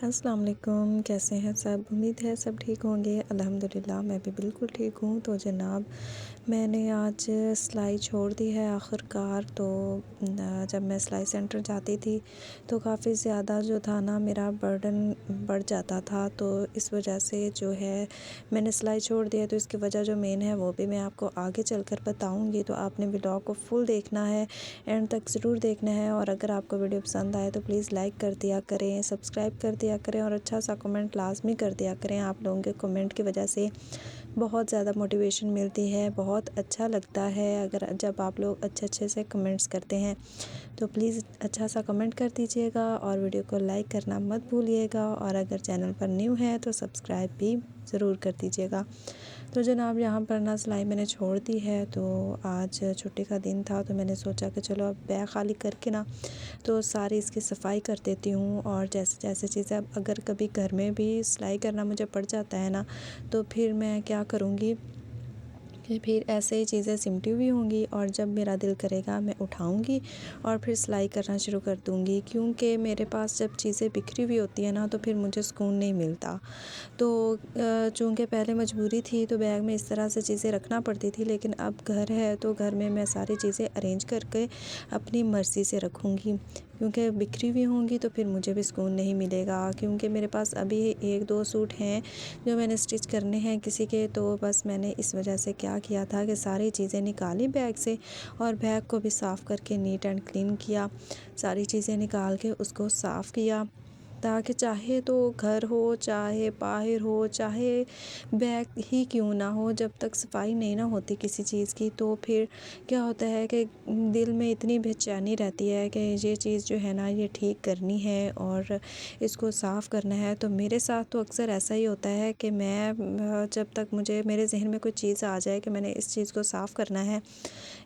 अस्सलाम वालेकुम, कैसे हैं सब? उम्मीद है सब ठीक होंगे। अल्हम्दुलिल्लाह मैं भी बिल्कुल ठीक हूँ। तो जनाब, मैंने आज सिलाई छोड़ दी है आखिरकार। तो जब मैं सिलाई सेंटर जाती थी तो काफ़ी ज़्यादा जो था ना मेरा बर्डन बढ़ जाता था। तो इस वजह से जो है मैंने सिलाई छोड़ दिया। तो इसकी वजह जो मेन है वो भी मैं आपको आगे चलकर बताऊँगी। तो आपने व्लॉग को फुल देखना है, एंड तक ज़रूर देखना है। और अगर आपको वीडियो पसंद आए तो प्लीज़ लाइक कर दिया करें, सब्सक्राइब कर दिया करें और अच्छा सा कमेंट लाज़मी कर दिया करें। आप लोगों के कमेंट की वजह से बहुत ज़्यादा मोटिवेशन मिलती है, बहुत अच्छा लगता है अगर जब आप लोग अच्छे से कमेंट्स करते हैं। तो प्लीज़ अच्छा सा कमेंट कर दीजिएगा और वीडियो को लाइक करना मत भूलिएगा। और अगर चैनल पर न्यू है तो सब्सक्राइब भी ज़रूर कर दीजिएगा। तो जनाब, यहाँ पर ना सिलाई मैंने छोड़ दी है। तो आज छुट्टी का दिन था तो मैंने सोचा कि चलो अब बैग ख़ाली करके ना तो सारी इसकी सफाई कर देती हूँ। और जैसे जैसे चीज़ें अब अगर कभी घर में भी सिलाई करना मुझे पड़ जाता है ना, तो फिर मैं क्या करूँगी कि फिर ऐसे ही चीज़ें सिमटी हुई होंगी और जब मेरा दिल करेगा मैं उठाऊँगी और फिर सिलाई करना शुरू कर दूँगी। क्योंकि मेरे पास जब चीज़ें बिखरी हुई होती है ना तो फिर मुझे सुकून नहीं मिलता। तो चूँकि पहले मजबूरी थी तो बैग में इस तरह से चीज़ें रखना पड़ती थी, लेकिन अब घर है तो घर में मैं सारी चीज़ें अरेंज करके अपनी मर्ज़ी से रखूँगी। क्योंकि बिखरी हुई होंगी तो फिर मुझे भी सुकून नहीं मिलेगा। क्योंकि मेरे पास अभी 1-2 सूट हैं जो मैंने स्टिच करने हैं किसी के। तो बस मैंने इस वजह से क्या किया था कि सारी चीज़ें निकाली बैग से और बैग को भी साफ़ करके नीट एंड क्लीन किया। सारी चीज़ें निकाल के उसको साफ़ किया ताकि चाहे तो घर हो, चाहे बाहर हो, चाहे बैग ही क्यों ना हो, जब तक सफाई नहीं ना होती किसी चीज़ की तो फिर क्या होता है कि दिल में इतनी बेचैनी रहती है कि ये चीज़ जो है ना ये ठीक करनी है और इसको साफ़ करना है। तो मेरे साथ तो अक्सर ऐसा ही होता है कि मैं जब तक मुझे मेरे जहन में कोई चीज़ आ जाए कि मैंने इस चीज़ को साफ़ करना है,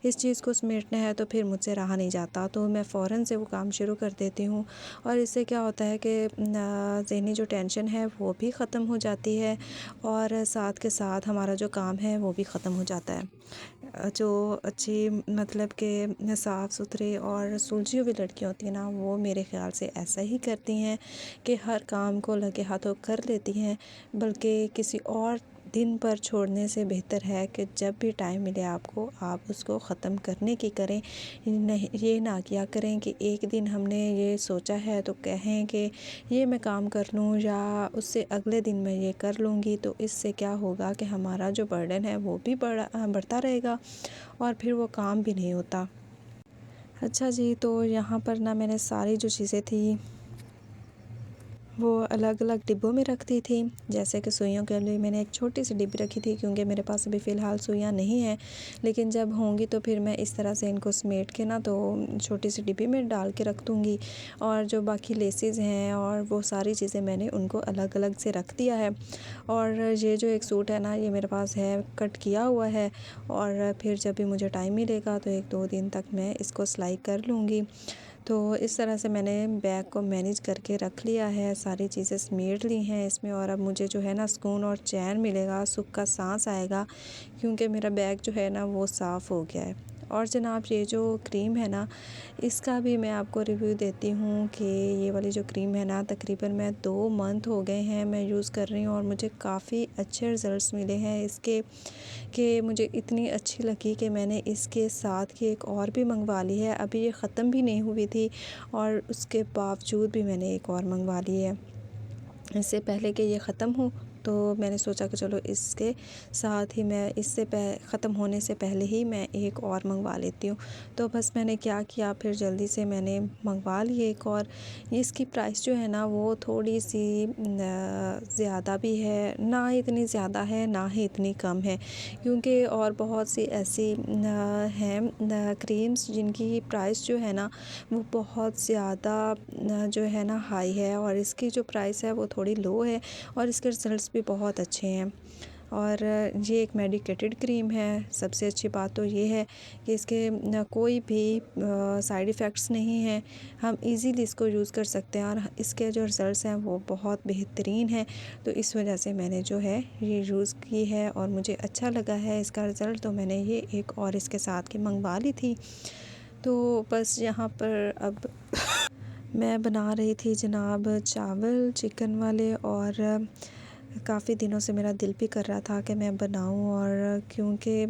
इस चीज़ को समेटना है, तो फिर मुझसे रहा नहीं जाता। तो मैं फ़ौरन से वो काम शुरू कर देती हूँ। और इससे क्या होता है कि ज़हनी जो टेंशन है वो भी ख़त्म हो जाती है और साथ के साथ हमारा जो काम है वो भी ख़त्म हो जाता है। जो अच्छी मतलब कि साफ़ सुथरी और सुलझी हुई लड़कियाँ होती हैं ना, वो मेरे ख़्याल से ऐसा ही करती हैं कि हर काम को लगे हाथों कर लेती हैं। बल्कि किसी और दिन पर छोड़ने से बेहतर है कि जब भी टाइम मिले आपको, आप उसको ख़त्म करने की करें। नहीं, ये ना किया करें कि एक दिन हमने ये सोचा है तो कहें कि ये मैं काम कर लूँ या उससे अगले दिन मैं ये कर लूँगी। तो इससे क्या होगा कि हमारा जो बर्डन है वो भी बढ़ता रहेगा और फिर वो काम भी नहीं होता। अच्छा जी, तो यहाँ पर ना मैंने सारी जो चीज़ें थी वो अलग अलग डिब्बों में रख दी थी। जैसे कि सुइयों के लिए मैंने एक छोटी सी डिब्बी रखी थी क्योंकि मेरे पास अभी फ़िलहाल सुइयाँ नहीं हैं, लेकिन जब होंगी तो फिर मैं इस तरह से इनको समेट के ना तो छोटी सी डिब्बी में डाल के रख दूँगी। और जो बाकी लेसेस हैं और वो सारी चीज़ें मैंने उनको अलग अलग से रख दिया है। और ये जो एक सूट है ना ये मेरे पास है, कट किया हुआ है। और फिर जब भी मुझे टाइम मिलेगा तो 1-2 दिन तक मैं इसको सिलाई कर लूँगी। तो इस तरह से मैंने बैग को मैनेज करके रख लिया है, सारी चीज़ें समेट ली हैं इसमें। और अब मुझे जो है ना सुकून और चैन मिलेगा, सुख का सांस आएगा क्योंकि मेरा बैग जो है ना वो साफ़ हो गया है। और जनाब, ये जो क्रीम है ना इसका भी मैं आपको रिव्यू देती हूँ कि ये वाली जो क्रीम है ना तकरीबन मैं 2 मंथ हो गए हैं मैं यूज़ कर रही हूँ और मुझे काफ़ी अच्छे रिज़ल्ट्स मिले हैं इसके, कि मुझे इतनी अच्छी लगी कि मैंने इसके साथ की एक और भी मंगवा ली है। अभी ये ख़त्म भी नहीं हुई थी और उसके बावजूद भी मैंने एक और मंगवा ली है। इससे पहले कि ये ख़त्म हो तो मैंने सोचा कि चलो इसके साथ ही मैं इससे ख़त्म होने से पहले ही मैं एक और मंगवा लेती हूँ। तो बस मैंने क्या किया, फिर जल्दी से मैंने मंगवा ली एक और। इसकी प्राइस जो है ना वो थोड़ी सी ज़्यादा भी है, ना इतनी ज़्यादा है ना ही इतनी कम है। क्योंकि और बहुत सी ऐसी हैं क्रीम्स जिनकी प्राइस जो है ना वो बहुत ज़्यादा जो है ना हाई है और इसकी जो प्राइस है वो थोड़ी लो है और इसके रिज़ल्ट्स भी बहुत अच्छे हैं। और ये एक मेडिकेटेड क्रीम है। सबसे अच्छी बात तो ये है कि इसके कोई भी साइड इफ़ेक्ट्स नहीं हैं। हम इजीली इसको यूज़ कर सकते हैं और इसके जो रिज़ल्ट्स हैं वो बहुत बेहतरीन हैं। तो इस वजह से मैंने जो है ये यूज़ की है और मुझे अच्छा लगा है इसका रिज़ल्ट। तो मैंने ये एक और इसके साथ की मंगवा ली थी। तो बस यहाँ पर अब मैं बना रही थी जनाब चावल चिकन वाले, और काफ़ी दिनों से मेरा दिल भी कर रहा था कि मैं बनाऊं, और क्योंकि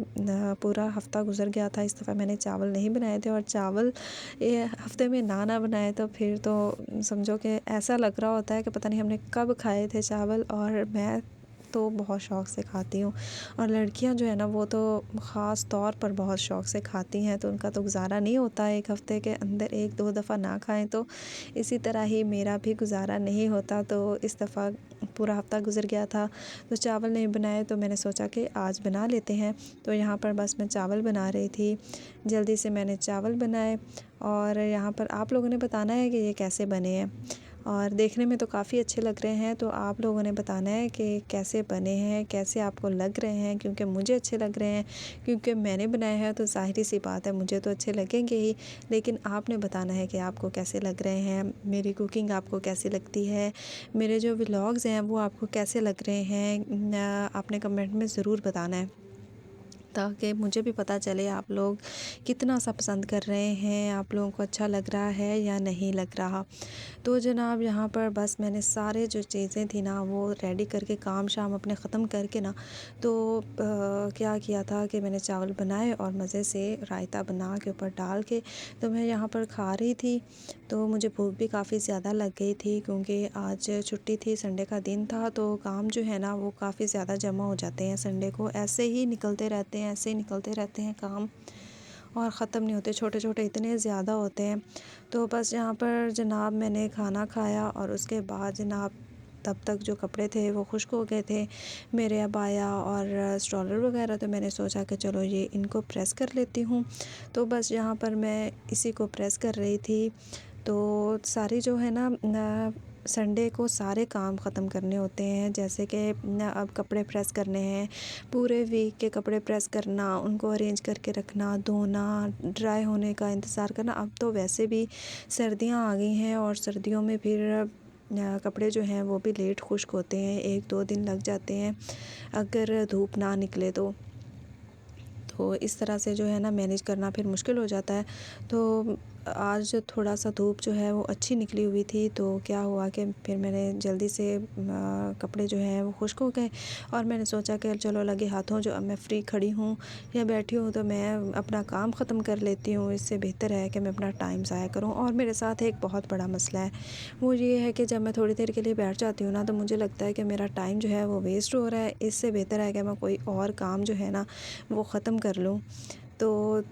पूरा हफ़्ता गुज़र गया था, इस दफ़ा मैंने चावल नहीं बनाए थे। और चावल ये हफ़्ते में ना बनाए तो फिर तो समझो कि ऐसा लग रहा होता है कि पता नहीं हमने कब खाए थे चावल। और मैं तो बहुत शौक़ से खाती हूँ, और लड़कियां जो है ना वो तो ख़ास तौर पर बहुत शौक़ से खाती हैं, तो उनका तो गुज़ारा नहीं होता एक हफ़्ते के अंदर 1-2 दफ़ा ना खाएं। तो इसी तरह ही मेरा भी गुज़ारा नहीं होता। तो इस दफ़ा पूरा हफ़्ता गुज़र गया था तो चावल नहीं बनाए, तो मैंने सोचा कि आज बना लेते हैं। तो यहाँ पर बस मैं चावल बना रही थी, जल्दी से मैंने चावल बनाए। और यहाँ पर आप लोगों ने बताना है कि ये कैसे बने हैं, और देखने में तो काफ़ी अच्छे लग रहे हैं। तो आप लोगों ने बताना है कि कैसे बने हैं, कैसे आपको लग रहे हैं, क्योंकि मुझे अच्छे लग रहे हैं, क्योंकि मैंने बनाए हैं तो ज़ाहिर सी बात है मुझे तो अच्छे लगेंगे ही। लेकिन आपने बताना है कि आपको कैसे लग रहे हैं, मेरी कुकिंग आपको कैसी लगती है, मेरे जो व्लॉग्स हैं वो आपको कैसे लग रहे हैं, आपने कमेंट में ज़रूर बताना है, ताकि मुझे भी पता चले आप लोग कितना सा पसंद कर रहे हैं, आप लोगों को अच्छा लग रहा है या नहीं लग रहा। तो जनाब यहाँ पर बस मैंने सारे जो चीज़ें थी ना वो रेडी करके काम शाम अपने ख़त्म करके ना, तो क्या किया था कि मैंने चावल बनाए और मज़े से रायता बना के ऊपर डाल के तो मैं यहाँ पर खा रही थी। तो मुझे भूख भी काफ़ी ज़्यादा लग गई थी, क्योंकि आज छुट्टी थी, संडे का दिन था। तो काम जो है ना वो काफ़ी ज़्यादा जमा हो जाते हैं संडे को, ऐसे ही निकलते रहते हैं, ऐसे ही निकलते रहते हैं काम, और ख़त्म नहीं होते, छोटे छोटे इतने ज़्यादा होते हैं। तो बस यहाँ पर जनाब मैंने खाना खाया, और उसके बाद जनाब तब तक जो कपड़े थे वो खुश्क हो गए थे, मेरे अबाया और स्ट्रॉलर वगैरह। तो मैंने सोचा कि चलो ये इनको प्रेस कर लेती हूँ। तो बस यहाँ पर मैं इसी को प्रेस कर रही थी। तो सारी जो है ना संडे को सारे काम ख़त्म करने होते हैं, जैसे कि अब कपड़े प्रेस करने हैं, पूरे वीक के कपड़े प्रेस करना, उनको अरेंज करके रखना, धोना, ड्राई होने का इंतज़ार करना। अब तो वैसे भी सर्दियां आ गई हैं, और सर्दियों में फिर कपड़े जो हैं वो भी लेट खुश्क होते हैं, 1-2 दिन लग जाते हैं अगर धूप ना निकले तो इस तरह से जो है ना मैनेज करना फिर मुश्किल हो जाता है। तो आज थोड़ा सा धूप जो है वो अच्छी निकली हुई थी, तो क्या हुआ कि फिर मैंने जल्दी से कपड़े जो हैं वो खुश्क हो गए, और मैंने सोचा कि चलो लगे हाथों जो अब मैं फ्री खड़ी हूँ या बैठी हूँ तो मैं अपना काम ख़त्म कर लेती हूँ। इससे बेहतर है कि मैं अपना टाइम ज़ाया करूँ। और मेरे साथ एक बहुत बड़ा मसला है, वो ये है कि जब मैं थोड़ी देर के लिए बैठ जाती हूँ ना तो मुझे लगता है कि मेरा टाइम जो है वो वेस्ट हो रहा है। इससे बेहतर है कि मैं कोई और काम जो है ना वो ख़त्म कर लूँ। तो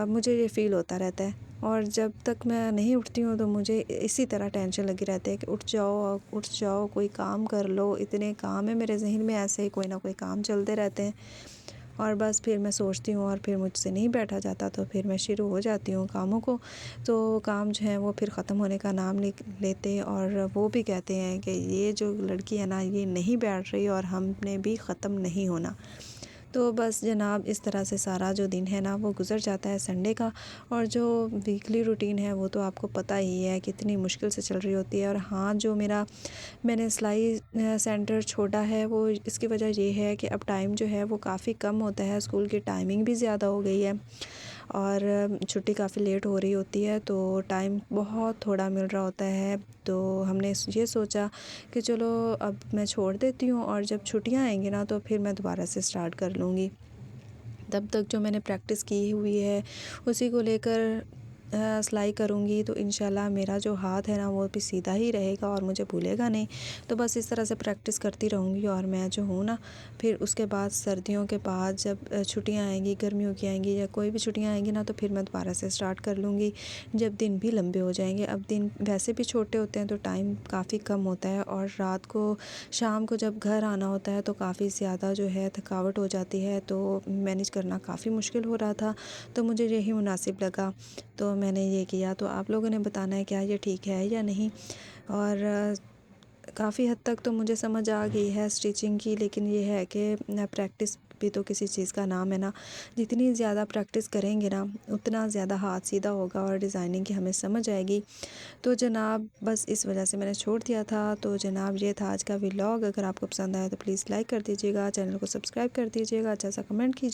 मुझे ये फ़ील होता रहता है, और जब तक मैं नहीं उठती हूँ तो मुझे इसी तरह टेंशन लगी रहती है कि उठ जाओ, कोई काम कर लो। इतने काम है मेरे ज़हन में, ऐसे ही कोई ना कोई काम चलते रहते हैं, और बस फिर मैं सोचती हूँ और फिर मुझसे नहीं बैठा जाता, तो फिर मैं शुरू हो जाती हूँ कामों को। तो काम जो है वो फिर ख़त्म होने का नाम नहीं लेते, और वो भी कहते हैं कि ये जो लड़की है ना ये नहीं बैठ रही, और हमने भी ख़त्म नहीं होना। तो बस जनाब इस तरह से सारा जो दिन है ना वो गुज़र जाता है संडे का। और जो वीकली रूटीन है वो तो आपको पता ही है कितनी मुश्किल से चल रही होती है। और हाँ, जो मैंने सिलाई सेंटर छोड़ा है वो इसकी वजह ये है कि अब टाइम जो है वो काफ़ी कम होता है, स्कूल की टाइमिंग भी ज़्यादा हो गई है, और छुट्टी काफ़ी लेट हो रही होती है, तो टाइम बहुत थोड़ा मिल रहा होता है। तो हमने ये सोचा कि चलो अब मैं छोड़ देती हूँ, और जब छुट्टियाँ आएंगी ना तो फिर मैं दोबारा से स्टार्ट कर लूँगी। तब तक जो मैंने प्रैक्टिस की हुई है उसी को लेकर सिलाई करूँगी, तो इंशाल्लाह मेरा जो हाथ है ना वो भी सीधा ही रहेगा और मुझे भूलेगा नहीं। तो बस इस तरह से प्रैक्टिस करती रहूँगी, और मैं जो हूँ ना फिर उसके बाद सर्दियों के बाद जब छुट्टियाँ आएंगी, गर्मियों की आएंगी या कोई भी छुट्टियाँ आएंगी ना, तो फिर मैं दोबारा से स्टार्ट कर लूँगी जब दिन भी लंबे हो जाएंगे। अब दिन वैसे भी छोटे होते हैं तो टाइम काफ़ी कम होता है, और रात को शाम को जब घर आना होता है तो काफ़ी ज़्यादा जो है थकावट हो जाती है, तो मैनेज करना काफ़ी मुश्किल हो रहा था। तो मुझे यही मुनासिब लगा, तो मैंने ये किया। तो आप लोगों ने बताना है क्या ये ठीक है या नहीं। और काफ़ी हद तक तो मुझे समझ आ गई है स्टिचिंग की, लेकिन ये है कि प्रैक्टिस भी तो किसी चीज़ का नाम है ना। जितनी ज़्यादा प्रैक्टिस करेंगे ना उतना ज़्यादा हाथ सीधा होगा और डिज़ाइनिंग की हमें समझ आएगी। तो जनाब बस इस वजह से मैंने छोड़ दिया था। तो जनाब ये था आज का व्लॉग। अगर आपको पसंद आया तो प्लीज़ लाइक कर दीजिएगा, चैनल को सब्सक्राइब कर दीजिएगा, अच्छा सा कमेंट कीजिए।